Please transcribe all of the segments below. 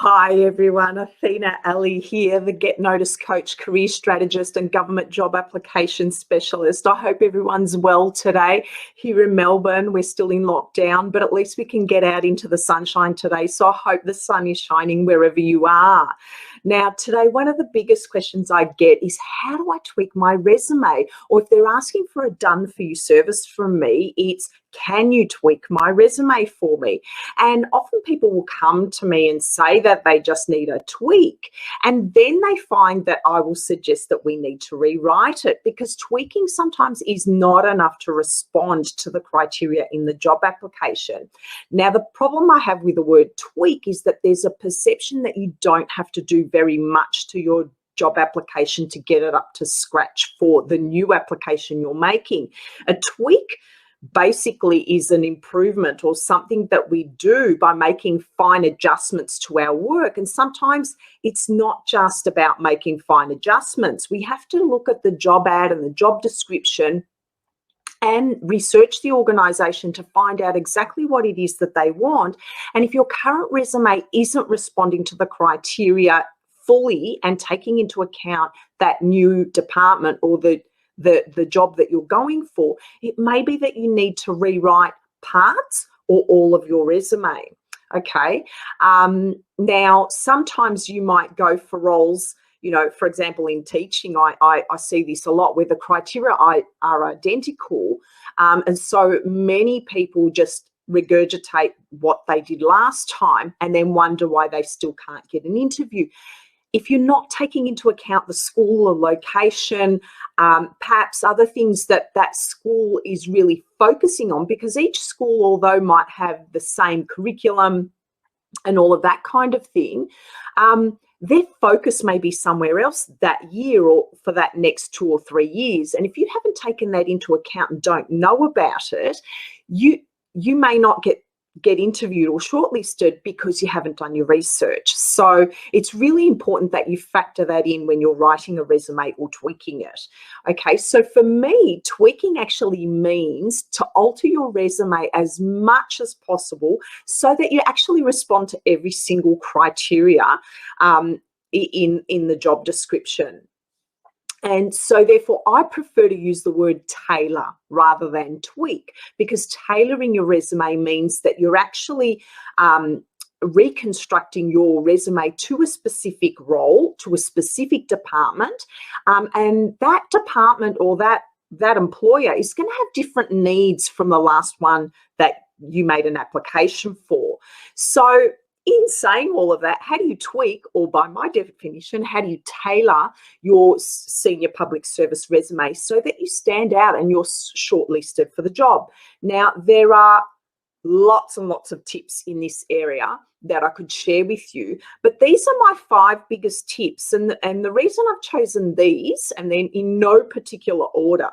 Hi everyone, Athena Ali here, the Get Notice Coach, career strategist and government job application specialist. I hope everyone's well today. Here in Melbourne, we're still in lockdown, but at least we can get out into the sunshine today. So I hope the sun is shining wherever you are. Now, today, one of the biggest questions I get is how do I tweak my resume? Or if they're asking for a done for you service from me, it's can you tweak my resume for me? And often people will come to me and say that they just need a tweak. And then they find that I will suggest that we need to rewrite it because tweaking sometimes is not enough to respond to the criteria in the job application. Now, the problem I have with the word tweak is that there's a perception that you don't have to do very much to your job application to get it up to scratch for the new application you're making. A tweak basically is an improvement or something that we do by making fine adjustments to our work. And sometimes it's not just about making fine adjustments. We have to look at the job ad and the job description and research the organisation to find out exactly what it is that they want. And if your current resume isn't responding to the criteria fully and taking into account that new department or the job that you're going for, it may be that you need to rewrite parts or all of your resume. Okay. Now, sometimes you might go for roles, you know, for example, in teaching, I see this a lot where the criteria are identical. And so many people just regurgitate what they did last time and then wonder why they still can't get an interview. If you're not taking into account the school or location, perhaps other things that that school is really focusing on, because each school, although might have the same curriculum and all of that kind of thing, their focus may be somewhere else that year or for that next 2 or 3 years. And if you haven't taken that into account and don't know about it, you may not get interviewed or shortlisted because you haven't done your research. So it's really important that you factor that in when you're writing a resume or tweaking it. Okay, so for me, tweaking actually means to alter your resume as much as possible so that you actually respond to every single criteria in the job description. And so therefore, I prefer to use the word tailor rather than tweak, because tailoring your resume means that you're actually reconstructing your resume to a specific role, to a specific department, and that department or that employer is going to have different needs from the last one that you made an application for. So in saying all of that, how do you tweak, or by my definition, how do you tailor your senior public service resume so that you stand out and you're shortlisted for the job? Now, there are lots and lots of tips in this area that I could share with you, but these are my 5 biggest tips. And the reason I've chosen these, and then in no particular order,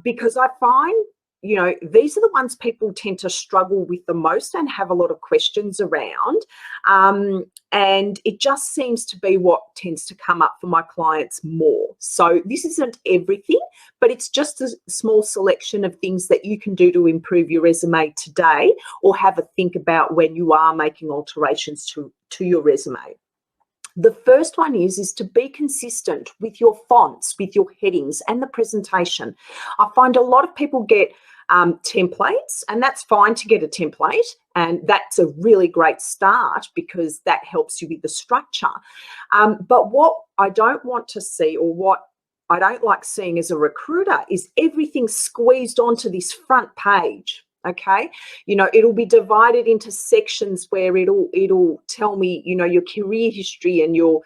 because I find, you know, these are the ones people tend to struggle with the most and have a lot of questions around. And it just seems to be what tends to come up for my clients more. So this isn't everything, but it's just a small selection of things that you can do to improve your resume today, or have a think about when you are making alterations to your resume. The first one is to be consistent with your fonts, with your headings and the presentation. I find a lot of people get templates, and that's fine to get a template, and that's a really great start because that helps you with the structure. But what I don't want to see, or what I don't like seeing as a recruiter, is everything squeezed onto this front page. Okay, you know, it'll be divided into sections where it'll tell me, you know, your career history and your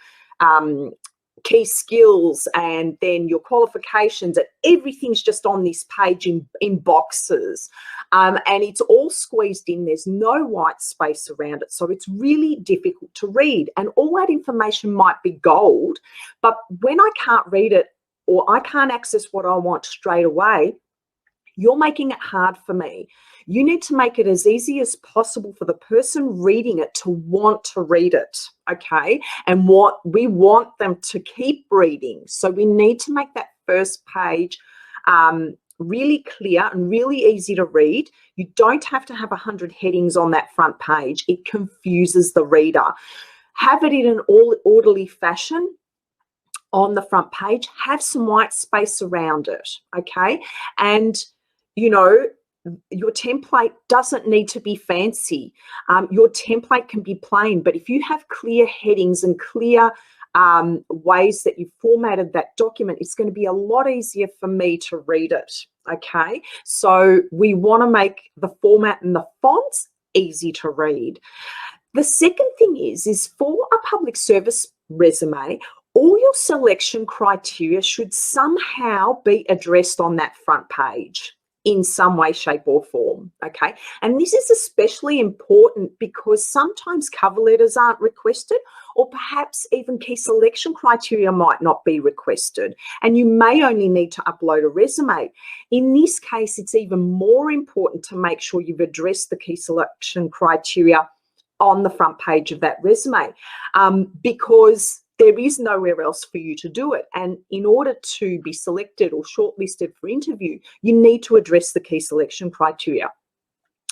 key skills and then your qualifications, and everything's just on this page in boxes, and it's all squeezed in. There's no white space around it, so it's really difficult to read, and all that information might be gold, but when I can't read it or I can't access what I want straight away, you're making it hard for me. You need to make it as easy as possible for the person reading it to want to read it, okay? And what we want them to keep reading. So we need to make that first page really clear and really easy to read. You don't have to have 100 headings on that front page. It confuses the reader. Have it in an orderly fashion on the front page. Have some white space around it, okay? And, you know, your template doesn't need to be fancy. Your template can be plain, but if you have clear headings and clear ways that you've formatted that document, it's going to be a lot easier for me to read it, okay? So we want to make the format and the fonts easy to read. The second thing is for a public service resume, all your selection criteria should somehow be addressed on that front page in some way, shape or form, okay? And this is especially important because sometimes cover letters aren't requested, or perhaps even key selection criteria might not be requested, and you may only need to upload a resume. In this case, it's even more important to make sure you've addressed the key selection criteria on the front page of that resume, because there is nowhere else for you to do it. And in order to be selected or shortlisted for interview, you need to address the key selection criteria.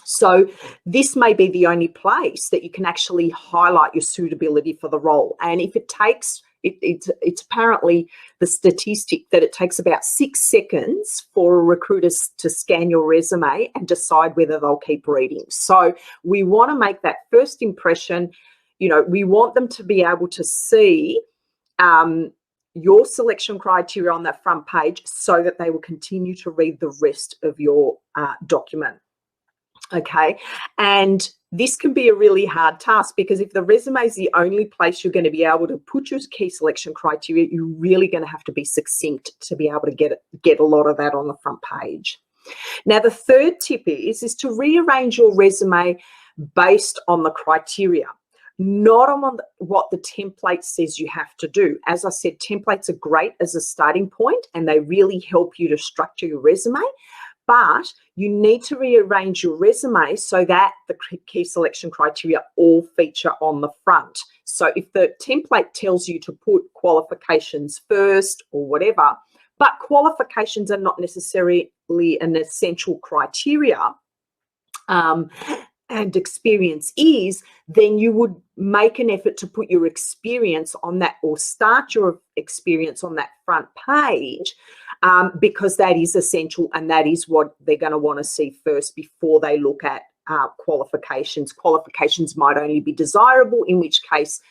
So this may be the only place that you can actually highlight your suitability for the role. And if it takes, it's apparently the statistic that it takes about 6 seconds for a recruiter to scan your resume and decide whether they'll keep reading. So we want to make that first impression. You know, we want them to be able to see your selection criteria on that front page so that they will continue to read the rest of your document. Okay, and this can be a really hard task because if the resume is the only place you're going to be able to put your key selection criteria, you're really going to have to be succinct to be able to get a lot of that on the front page. Now, the third tip is to rearrange your resume based on the criteria, not on what the template says you have to do. As I said, templates are great as a starting point and they really help you to structure your resume, but you need to rearrange your resume so that the key selection criteria all feature on the front. So if the template tells you to put qualifications first or whatever, but qualifications are not necessarily an essential criteria, and experience is, then you would make an effort to put your experience on that or start your experience on that front page, because that is essential and that is what they're going to want to see first before they look at qualifications. Qualifications might only be desirable, in which case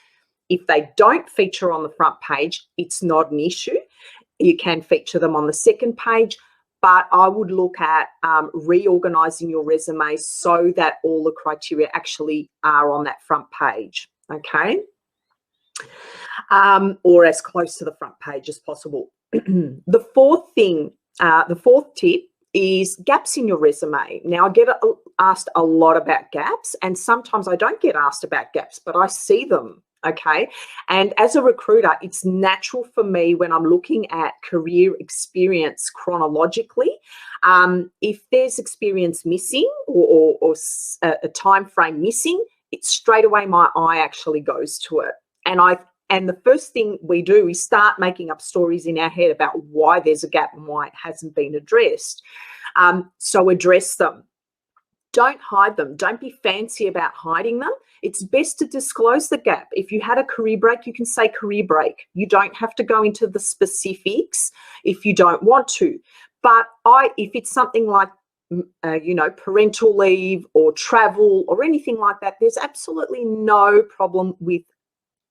if they don't feature on the front page, it's not an issue. You can feature them on the second page, but I would look at reorganizing your resume so that all the criteria actually are on that front page, okay? Or as close to the front page as possible. The fourth tip is gaps in your resume. Now, I get asked a lot about gaps, and sometimes I don't get asked about gaps, but I see them. Okay. And as a recruiter, it's natural for me when I'm looking at career experience chronologically, if there's experience missing or a time frame missing, it's straight away my eye actually goes to it. And the first thing we do is start making up stories in our head about why there's a gap and why it hasn't been addressed. So address them. Don't hide them. Don't be fancy about hiding them. It's best to disclose the gap. If you had a career break, you can say career break. You don't have to go into the specifics if you don't want to. But if it's something like, parental leave or travel or anything like that, there's absolutely no problem with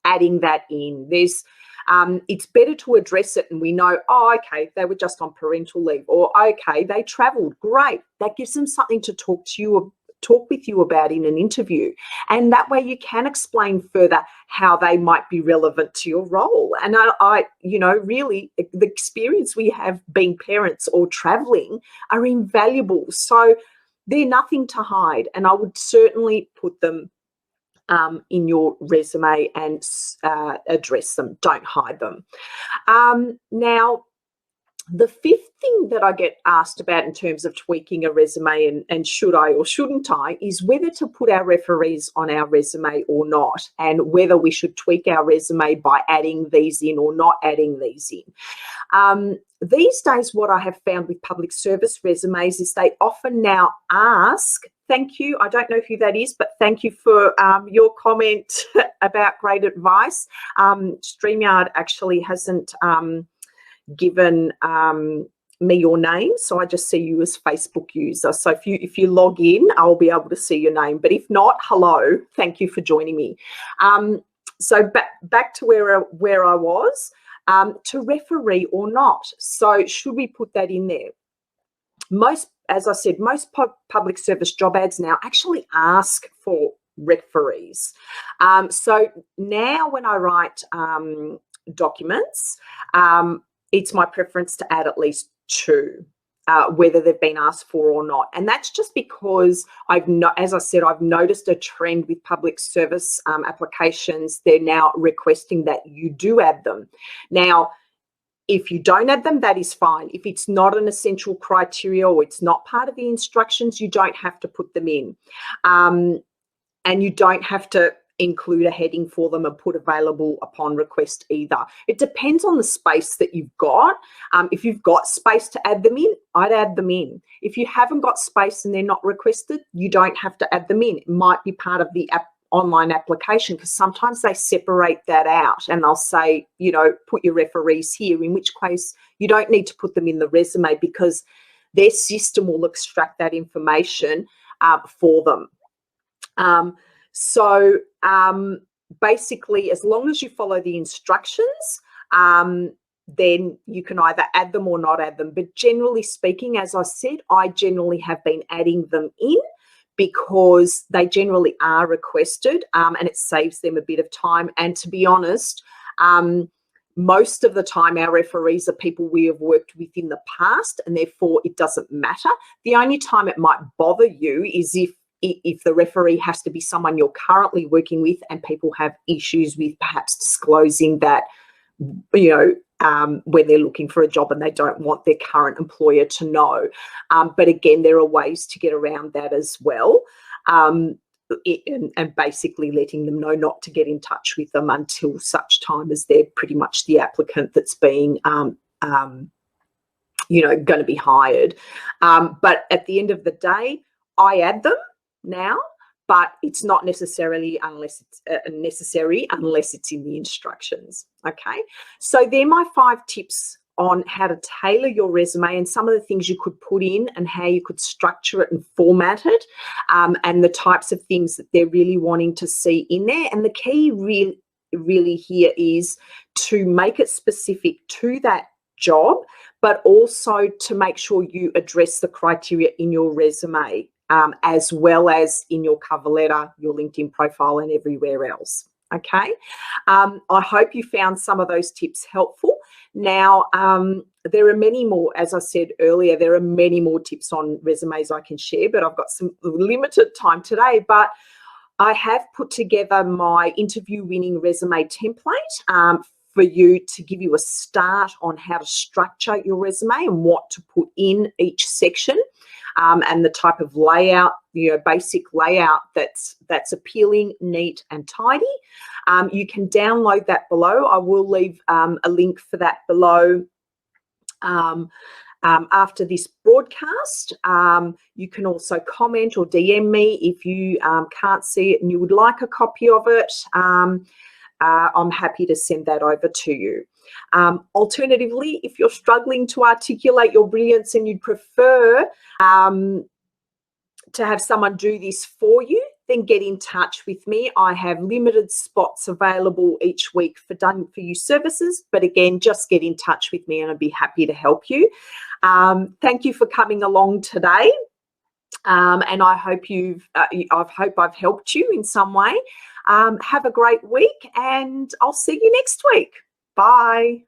adding that in. It's better to address it and we know, oh, okay, they were just on parental leave, or okay, they traveled. Great. That gives them something to talk with you about in an interview. And that way you can explain further how they might be relevant to your role. And really the experience we have being parents or traveling are invaluable. So they're nothing to hide. And I would certainly put them in your resume and address them. Don't hide them. Now, The fifth thing that I get asked about in terms of tweaking a resume and should I or shouldn't I is whether to put our referees on our resume or not, and whether we should tweak our resume by adding these in or not adding these in. These days, what I have found with public service resumes is they often now ask, thank you, I don't know who that is, but thank you for your comment about great advice. StreamYard actually hasn't given me your name, so I just see you as Facebook user. So if you log in, I'll be able to see your name. But if not, hello, thank you for joining me. So back to where I was, to referee or not. So should we put that in there? As I said, most public service job ads now actually ask for referees. So now when I write documents, it's my preference to add at least 2, whether they've been asked for or not. And that's just because as I said, I've noticed a trend with public service applications. They're now requesting that you do add them. Now, if you don't add them, that is fine. If it's not an essential criteria or it's not part of the instructions, you don't have to put them in. And you don't have to include a heading for them and put available upon request either. It depends on the space that you've got. If you've got space to add them in, I'd add them in. If you haven't got space and they're not requested, you don't have to add them in. It might be part of the online application, because sometimes they separate that out and they'll say, put your referees here, in which case you don't need to put them in the resume because their system will extract that information for them. So basically, as long as you follow the instructions, then you can either add them or not add them. But generally speaking, as I said, I generally have been adding them in because they generally are requested, and it saves them a bit of time. And to be honest, most of the time our referees are people we have worked with in the past, and therefore it doesn't matter. The only time it might bother you is if the referee has to be someone you're currently working with and people have issues with perhaps disclosing that, when they're looking for a job and they don't want their current employer to know. But again, there are ways to get around that as well. And basically letting them know not to get in touch with them until such time as they're pretty much the applicant that's being going to be hired. But at the end of the day, I add them now, but it's not necessarily necessary unless it's in the instructions. Okay, so they're my 5 tips on how to tailor your resume and some of the things you could put in and how you could structure it and format it, and the types of things that they're really wanting to see in there. And the key really here is to make it specific to that job, but also to make sure you address the criteria in your resume, as well as in your cover letter, your LinkedIn profile, and everywhere else. Okay, I hope you found some of those tips helpful. Now, there are many more, as I said earlier, there are many more tips on resumes I can share, but I've got some limited time today. But I have put together my interview winning resume template for you to give you a start on how to structure your resume and what to put in each section. And the type of layout, basic layout that's appealing, neat and tidy. You can download that below. I will leave a link for that below after this broadcast. You can also comment or DM me if you can't see it and you would like a copy of it. I'm happy to send that over to you. Alternatively, if you're struggling to articulate your brilliance and you'd prefer to have someone do this for you, then get in touch with me. I have limited spots available each week for done for you services, but again, just get in touch with me and I'd be happy to help you. Thank you for coming along today. And I hope I've helped you in some way. Have a great week and I'll see you next week. Bye.